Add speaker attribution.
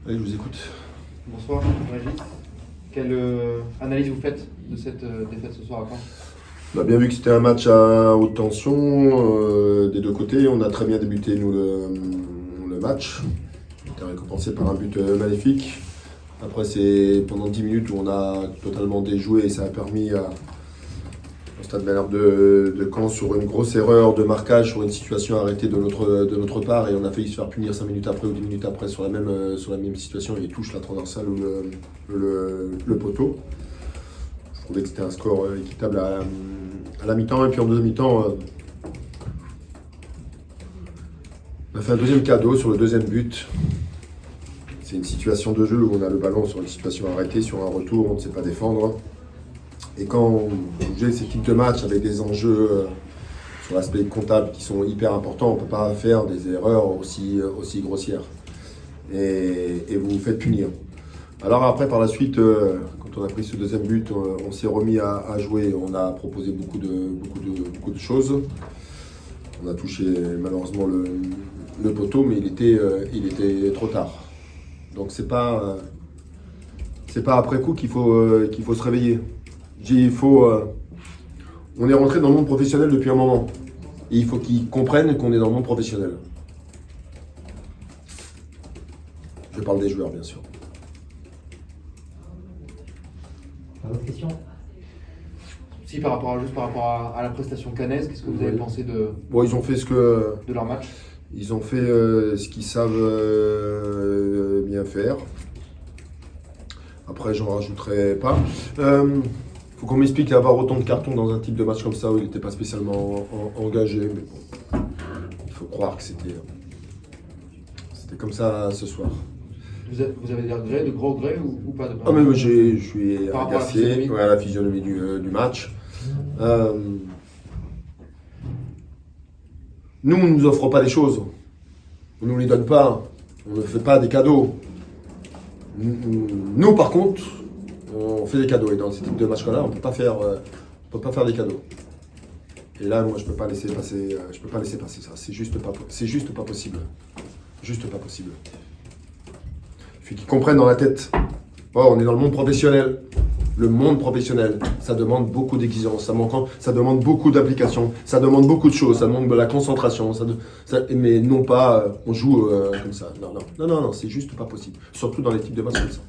Speaker 1: Allez, je vous écoute.
Speaker 2: Bonsoir, Régis. Quelle analyse vous faites de cette défaite ce soir à Caen?
Speaker 1: On a bien vu que c'était un match à haute tension des deux côtés. On a très bien débuté, nous, le match. On a été récompensé par un but magnifique. Après, c'est pendant 10 minutes où on a totalement déjoué et ça a permis au Stade Malherbe de Caen, sur une grosse erreur de marquage, sur une situation arrêtée de notre part, et on a failli se faire punir 5 minutes après ou 10 minutes après sur la même situation. Il touche la transversale ou le poteau. Je trouvais que c'était un score équitable à la mi-temps, et puis en deuxième mi-temps, on a fait un deuxième cadeau sur le deuxième but. C'est une situation de jeu où on a le ballon sur une situation arrêtée, sur un retour, on ne sait pas défendre. Et quand on joue ces types de matchs avec des enjeux sur l'aspect comptable qui sont hyper importants, on ne peut pas faire des erreurs aussi grossières. Et vous vous faites punir. Alors après, par la suite, quand on a pris ce deuxième but, on s'est remis à jouer. On a proposé beaucoup de choses. On a touché malheureusement le poteau, mais il était trop tard. Donc c'est pas après coup qu'il faut se réveiller. On est rentré dans le monde professionnel depuis un moment. Et il faut qu'ils comprennent qu'on est dans le monde professionnel. Je parle des joueurs, bien sûr.
Speaker 3: Autre question?
Speaker 2: Si, par rapport à la prestation cannaise, qu'est-ce que vous avez pensé de
Speaker 1: Bon, ils ont fait
Speaker 2: leur match?
Speaker 1: Ils ont fait ce qu'ils savent bien faire. Après, j'en rajouterai pas. Faut qu'on m'explique avoir autant de cartons dans un type de match comme ça où il n'était pas spécialement engagé. Mais bon, il faut croire que c'était comme ça ce soir.
Speaker 2: Vous avez des regrets, de gros regrets ou pas de...
Speaker 1: Ah, mais moi, je suis
Speaker 2: Par rapport à la
Speaker 1: agacé
Speaker 2: physionomie.
Speaker 1: à la physionomie du match. Nous, on ne nous offre pas des choses. On ne nous les donne pas. On ne fait pas des cadeaux. Nous, par contre, on fait des cadeaux. Et dans ce type de match-là, on ne peut pas faire des cadeaux. Et là, moi, je ne peux pas laisser passer ça. C'est juste pas possible. Juste pas possible. Il faut qu'ils comprennent dans la tête. Oh, on est dans le monde professionnel. Le monde professionnel, ça demande beaucoup d'exigence, ça demande beaucoup d'application, ça demande beaucoup de choses, ça demande de la concentration, mais non pas on joue comme ça. Non, c'est juste pas possible. Surtout dans les types de matchs comme ça.